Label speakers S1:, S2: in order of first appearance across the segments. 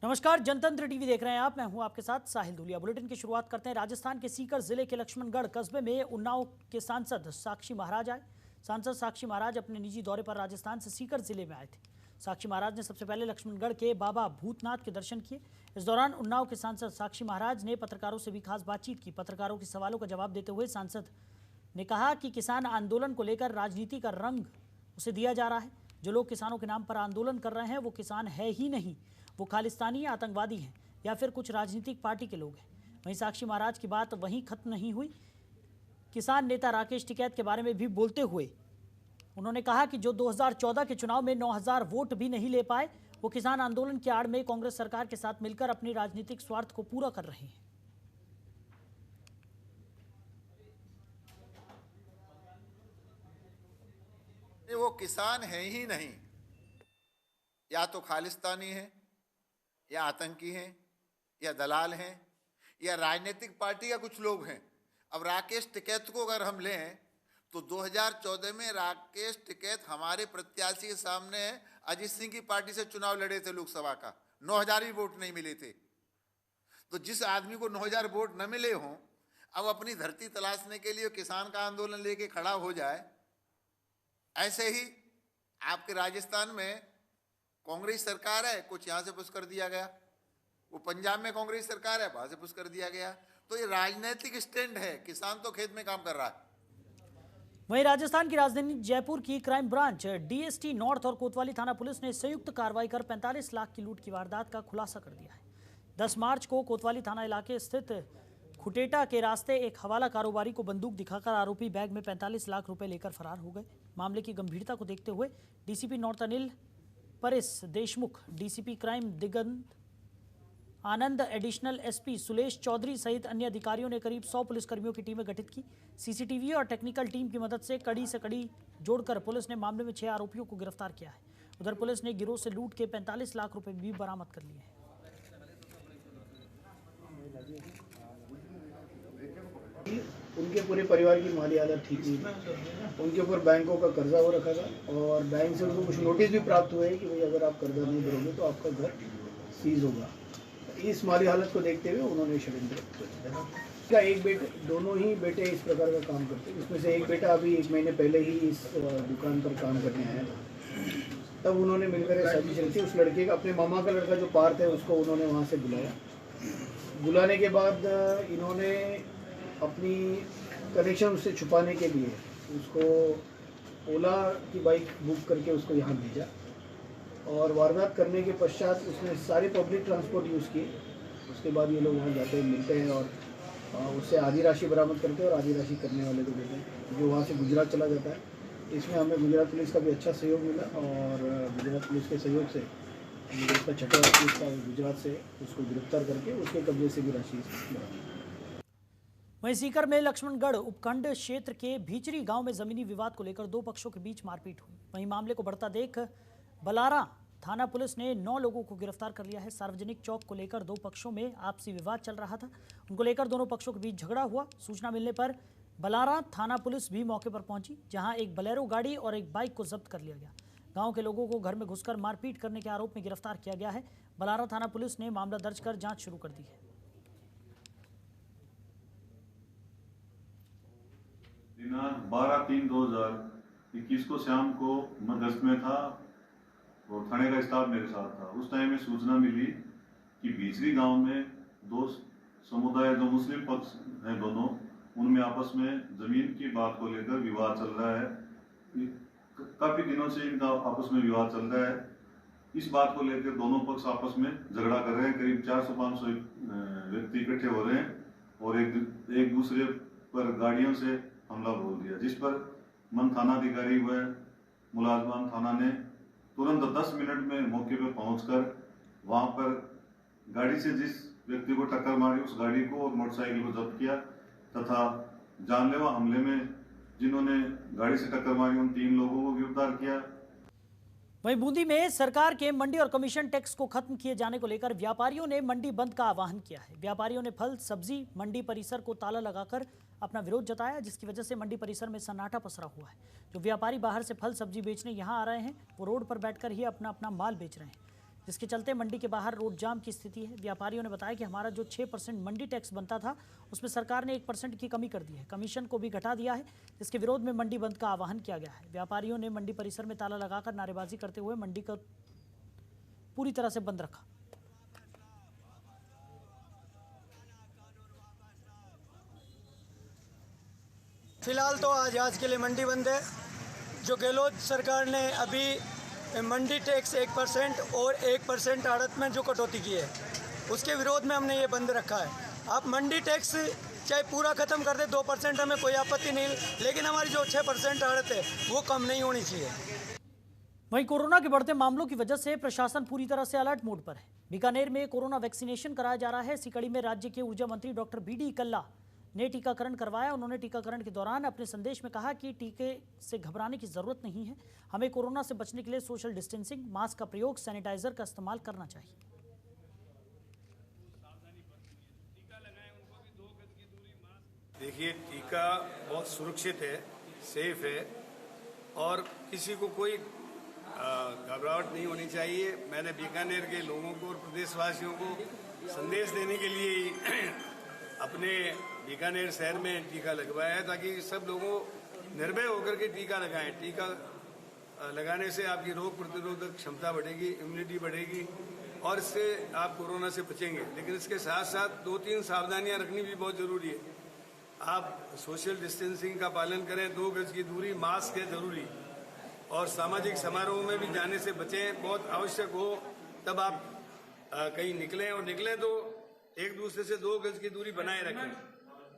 S1: नमस्कार, जनतंत्र टीवी देख रहे हैं आप। मैं हूं आपके साथ साहिल धुलिया। बुलेटिन की शुरुआत करते हैं। राजस्थान के सीकर जिले के लक्ष्मणगढ़ कस्बे में उन्नाव के सांसद साक्षी महाराज आए। सांसद साक्षी महाराज अपने निजी दौरे पर राजस्थान से सीकर जिले में आए थे। साक्षी महाराज ने सबसे पहले लक्ष्मणगढ़ के बाबा भूतनाथ के दर्शन किए। इस दौरान उन्नाव के सांसद साक्षी महाराज ने पत्रकारों से भी खास बातचीत की। पत्रकारों के सवालों का जवाब देते हुए सांसद ने कहा कि किसान आंदोलन को लेकर राजनीति का रंग उसे दिया जा रहा है। जो लोग किसानों के नाम पर आंदोलन कर रहे हैं वो किसान है ही नहीं, वो खालिस्तानी आतंकवादी हैं या फिर कुछ राजनीतिक पार्टी के लोग हैं। वहीं साक्षी महाराज की बात वहीं खत्म नहीं हुई। किसान नेता राकेश टिकैत के बारे में भी बोलते हुए उन्होंने कहा कि जो 2014 के चुनाव में 9000 वोट भी नहीं ले पाए, वो किसान आंदोलन की आड़ में कांग्रेस सरकार के साथ मिलकर अपनी राजनीतिक स्वार्थ को पूरा कर रहे हैं।
S2: वो किसान है ही नहीं, या तो खालिस्तानी है, या आतंकी हैं, या दलाल हैं, या राजनीतिक पार्टी का कुछ लोग हैं। अब राकेश टिकैत को अगर हम लें तो 2014 में राकेश टिकैत हमारे प्रत्याशी के सामने अजीत सिंह की पार्टी से चुनाव लड़े थे लोकसभा का, 9000 भी वोट नहीं मिले थे। तो जिस आदमी को 9000 वोट न मिले हों, अब अपनी धरती तलाशने के लिए किसान का आंदोलन लेके खड़ा हो जाए। ऐसे ही आपके राजस्थान में कांग्रेस सरकार है, कुछ यहाँ से पुश कर दिया गया। वो पंजाब में कांग्रेस सरकार है, वहां से पुश कर दिया गया। तो ये राजनीतिक स्टैंड है, किसान तो खेत में काम कर रहा है।
S1: वहीं राजस्थान की राजधानी जयपुर की क्राइम ब्रांच, डीएसटी नॉर्थ और कोतवाली थाना पुलिस ने संयुक्त कार्रवाई कर 45 लाख की लूट की वारदात का खुलासा कर दिया है। 10 मार्च को कोतवाली थाना इलाके स्थित खुटेटा के रास्ते एक हवाला कारोबारी को बंदूक दिखाकर आरोपी बैग में 45 लाख रुपए लेकर फरार हो गए। मामले की गंभीरता को देखते हुए डीसीपी नॉर्थ अनिल परिस देशमुख, डीसीपी क्राइम दिगंत आनंद, एडिशनल एसपी सुलेश चौधरी सहित अन्य अधिकारियों ने करीब 100 पुलिसकर्मियों की टीमें गठित की। सीसीटीवी और टेक्निकल टीम की मदद से कड़ी से कड़ी जोड़कर पुलिस ने मामले में 6 आरोपियों को गिरफ्तार किया है। उधर पुलिस ने गिरोह से लूट के 45 लाख रुपए भी बरामद कर लिए हैं।
S3: उनके पूरे परिवार की माली हालत ठीक नहीं थी। उनके ऊपर बैंकों का कर्जा हो रखा था और बैंक से उनको कुछ नोटिस भी प्राप्त हुए कि भाई अगर आप कर्जा नहीं भरोगे तो आपका घर सीज होगा। इस माली हालत को देखते हुए उन्होंने षड्यंत्र किया। एक बेटे, दोनों ही बेटे इस प्रकार का काम करते हैं। इसमें से एक बेटा अभी 1 महीने पहले ही इस दुकान पर काम करने आया था। तब उन्होंने मिलकर साजिश रची। उस लड़के का, अपने मामा का लड़का जो पार्थ है, उसको उन्होंने वहाँ से बुलाया। बुलाने के बाद इन्होंने अपनी कनेक्शन उससे छुपाने के लिए उसको ओला की बाइक बुक करके उसको यहाँ भेजा और वारदात करने के पश्चात उसने सारे पब्लिक ट्रांसपोर्ट यूज़ किए। उसके बाद ये लोग वहाँ जाते हैं, मिलते हैं और उससे आधी राशि बरामद करते हैं और आधी राशि करने वाले को देते हैं, जो वहाँ से गुजरात चला जाता है। इसमें हमें गुजरात पुलिस का भी अच्छा सहयोग मिला और गुजरात पुलिस के सहयोग से उसका छठा पुलिस का गुजरात से उसको गिरफ्तार करके उसके कब्जे से भी राशि बरामद।
S1: वहीं सीकर में लक्ष्मणगढ़ उपखंड क्षेत्र के भीचरी गांव में जमीनी विवाद को लेकर 2 पक्षों के बीच मारपीट हुई। वहीं मामले को बढ़ता देख बलारा थाना पुलिस ने 9 लोगों को गिरफ्तार कर लिया है। सार्वजनिक चौक को लेकर 2 पक्षों में आपसी विवाद चल रहा था। उनको लेकर दोनों पक्षों के बीच झगड़ा हुआ। सूचना मिलने पर बलारा थाना पुलिस भी मौके पर पहुंची, जहां एक बलेरो गाड़ी और एक बाइक को जब्त कर लिया गया। गांव के लोगों को घर में घुसकर मारपीट करने के आरोप में गिरफ्तार किया गया है। बलारा थाना पुलिस ने मामला दर्ज कर जांच शुरू कर दी है।
S4: दिनांक 12/3/2021 को शाम को मैं गश्त में था और थाने का स्टाफ मेरे साथ था। उस टाइम में सूचना मिली कि भीचरी गांव में 2 समुदाय, जो मुस्लिम पक्ष हैं दोनों, उनमें आपस में जमीन की बात को लेकर विवाद चल रहा है। काफी दिनों से इनका आपस में विवाद चल रहा है। इस बात को लेकर दोनों पक्ष आपस में झगड़ा कर रहे हैं। करीब 400-500 व्यक्ति इकट्ठे हो रहे हैं और एक दूसरे पर गाड़ियों से हमला बोल दिया, जिस पर मन थाना अधिकारी व मुलाजमान थाना ने तुरंत 10 मिनट में मौके पर पहुंचकर वहां पर गाड़ी से जिस व्यक्ति को टक्कर मारी उस गाड़ी को और मोटरसाइकिल को जब्त किया तथा जानलेवा हमले में जिन्होंने गाड़ी से टक्कर मारी उन 3 लोगों को गिरफ्तार किया।
S1: वहीं बूंदी में सरकार के मंडी और कमीशन टैक्स को खत्म किए जाने को लेकर व्यापारियों ने मंडी बंद का आह्वान किया है। व्यापारियों ने फल सब्जी मंडी परिसर को ताला लगाकर अपना विरोध जताया, जिसकी वजह से मंडी परिसर में सन्नाटा पसरा हुआ है। जो व्यापारी बाहर से फल सब्जी बेचने यहां आ रहे हैं, वो रोड पर बैठकर ही अपना अपना माल बेच रहे हैं। जिसके चलते मंडी के बाहर रोड जाम की स्थिति है। व्यापारियों ने बताया कि हमारा जो 6% मंडी टैक्स बनता था उसमें सरकार ने 1% की कमी कर दी है, कमीशन को भी घटा दिया है, जिसके विरोध में मंडी बंद का आह्वान किया गया है। व्यापारियों ने मंडी परिसर में ताला लगाकर नारेबाजी करते हुए मंडी को पूरी तरह से बंद रखा।
S5: फिलहाल तो आज के लिए मंडी बंद है। जो गहलोत सरकार ने अभी मंडी टैक्स 1% और 1% आड़त में जो कटौती की है उसके विरोध में हमने ये बंद रखा है। आप मंडी टैक्स चाहे पूरा ख़त्म कर दे 2% हमें कोई आपत्ति नहीं, लेकिन हमारी जो 6% आड़त है वो कम नहीं होनी चाहिए।
S1: वहीं कोरोना के बढ़ते मामलों की वजह से प्रशासन पूरी तरह से अलर्ट मोड पर है। बीकानेर में कोरोना वैक्सीनेशन कराया जा रहा है। इसी कड़ी में राज्य के ऊर्जा मंत्री डॉक्टर BD कल्ला ने टीकाकरण करवाया। उन्होंने टीकाकरण के दौरान अपने संदेश में कहा कि टीके से घबराने की जरूरत नहीं है, हमें कोरोना से बचने के लिए सोशल डिस्टेंसिंग, मास्क का प्रयोग, सैनिटाइजर का इस्तेमाल करना चाहिए।
S6: देखिए, टीका बहुत सुरक्षित है, सेफ है और किसी को कोई घबराहट नहीं होनी चाहिए। मैंने बीकानेर के लोगों को और प्रदेशवासियों को संदेश देने के लिए अपने बीकानेर शहर में टीका लगवाया है ताकि सब लोगों निर्भय होकर के टीका लगाएं। टीका लगाने से आपकी रोग प्रतिरोधक क्षमता बढ़ेगी, इम्यूनिटी बढ़ेगी और इससे आप कोरोना से बचेंगे। लेकिन इसके साथ साथ 2-3 सावधानियां रखनी भी बहुत जरूरी है। आप सोशल डिस्टेंसिंग का पालन करें, 2 गज की दूरी, मास्क है जरूरी, और सामाजिक समारोह में भी जाने से बचें। बहुत आवश्यक हो तब आप कहीं निकलें, और निकलें तो एक दूसरे से 2 गज की दूरी बनाए रखें,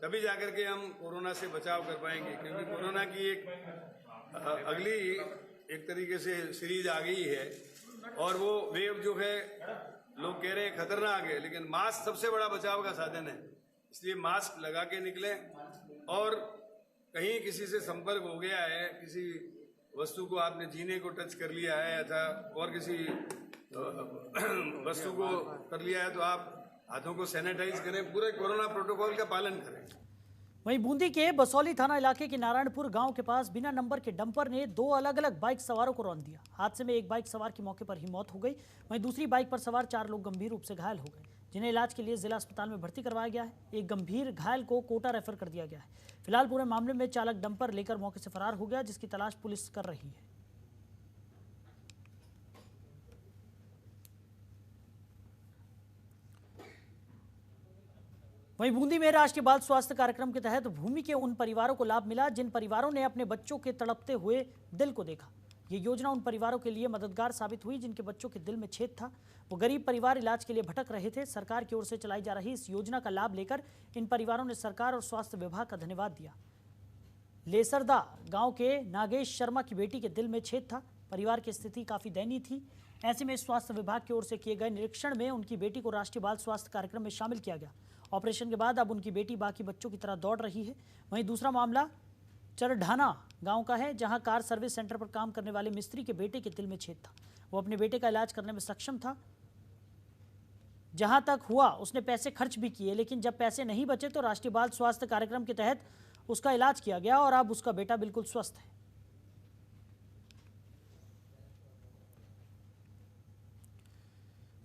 S6: तभी जाकर के हम कोरोना से बचाव कर पाएंगे। क्योंकि कोरोना की एक अगली एक तरीके से सीरीज आ गई है और वो वेव जो है लोग कह रहे हैं खतरनाक है, लेकिन मास्क सबसे बड़ा बचाव का साधन है। इसलिए मास्क लगा के निकलें और कहीं किसी से संपर्क हो गया है, किसी वस्तु को आपने जीने को टच कर लिया है अथवा और किसी वस्तु को कर लिया है तो आप हाथों को सैनिटाइज करें, पूरे कोरोना प्रोटोकॉल का पालन करें।
S1: वहीं बूंदी के बसौली थाना इलाके के नारायणपुर गांव के पास बिना नंबर के डंपर ने 2 अलग अलग बाइक सवारों को रौंद दिया। हादसे में एक बाइक सवार की मौके पर ही मौत हो गई, वहीं दूसरी बाइक पर सवार 4 लोग गंभीर रूप से घायल हो गए, जिन्हें इलाज के लिए जिला अस्पताल में भर्ती करवाया गया है। एक गंभीर घायल को कोटा रेफर कर दिया गया है। फिलहाल पूरे मामले में चालक डंपर लेकर मौके से फरार हो गया, जिसकी तलाश पुलिस कर रही है। वहीं बूंदी में राष्ट्रीय बाल स्वास्थ्य कार्यक्रम के तहत भूमि के उन परिवारों को लाभ मिला जिन परिवारों ने अपने बच्चों के तड़पते हुए दिल को देखा। ये योजना उन परिवारों के लिए मददगार साबित हुई जिनके बच्चों के दिल में छेद था। वो गरीब परिवार इलाज के लिए भटक रहे थे। सरकार की ओर से चलाई जा रही इस योजना का लाभ लेकर इन परिवारों ने सरकार और स्वास्थ्य विभाग का धन्यवाद दिया। लेसरदा गांव के नागेश शर्मा की बेटी के दिल में छेद था। परिवार की स्थिति काफी दयनीय थी। ऐसे में स्वास्थ्य विभाग की ओर से किए गए निरीक्षण में उनकी बेटी को राष्ट्रीय बाल स्वास्थ्य कार्यक्रम में शामिल किया गया। ऑपरेशन के बाद अब उनकी बेटी बाकी बच्चों की तरह दौड़ रही है। वहीं दूसरा मामला चरढाना गांव का है, जहां कार सर्विस सेंटर पर काम करने वाले मिस्त्री के बेटे के दिल में छेद था। वो अपने बेटे का इलाज करने में सक्षम था। जहां तक हुआ उसने पैसे खर्च भी किए, लेकिन जब पैसे नहीं बचे तो राष्ट्रीय बाल स्वास्थ्य कार्यक्रम के तहत उसका इलाज किया गया और अब उसका बेटा बिल्कुल स्वस्थ है।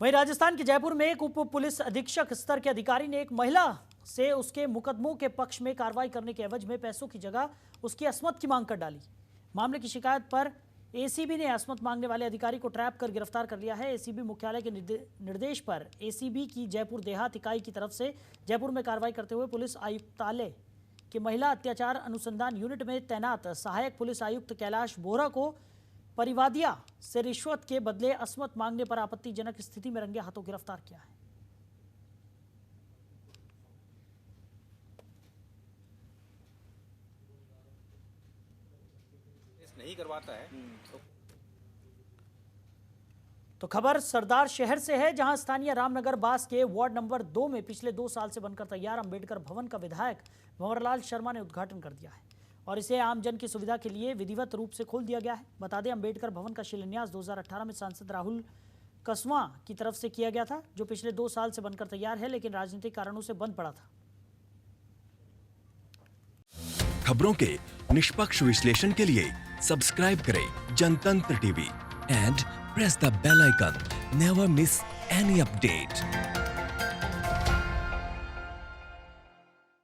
S1: वहीं राजस्थान के जयपुर में एक उप पुलिस अधीक्षक स्तर के अधिकारी ने एक महिला से उसके मुकदमों के पक्ष में कार्रवाई करने के एवज में पैसों की जगह उसकी असमत की मांग कर डाली। मामले की शिकायत पर एसीबी ने असमत मांगने वाले अधिकारी को ट्रैप कर गिरफ्तार कर लिया है। एसीबी मुख्यालय के निर्देश पर एसीबी की जयपुर देहात इकाई की तरफ से जयपुर में कार्रवाई करते हुए पुलिस आयुक्तालय के महिला अत्याचार अनुसंधान यूनिट में तैनात सहायक पुलिस आयुक्त कैलाश बोहरा को परिवादिया से रिश्वत के बदले असमत मांगने पर आपत्तिजनक स्थिति में रंगे हाथों गिरफ्तार किया है।
S7: नहीं करवाता है
S1: तो खबर सरदार शहर से है, जहां स्थानीय रामनगर बास के वार्ड नंबर 2 में पिछले 2 साल से बनकर तैयार अंबेडकर भवन का विधायक भंवरलाल शर्मा ने उद्घाटन कर दिया है और इसे आमजन की सुविधा के लिए विधिवत रूप से खोल दिया गया है। बता दें, अंबेडकर भवन का शिलान्यास 2018 में सांसद राहुल कसवां की तरफ से किया गया था, जो पिछले 2 साल से बनकर तैयार है, लेकिन राजनीतिक कारणों से बंद पड़ा था।
S8: खबरों के निष्पक्ष विश्लेषण के लिए सब्सक्राइब करें Jantantra TV and press the bell icon Never miss any update.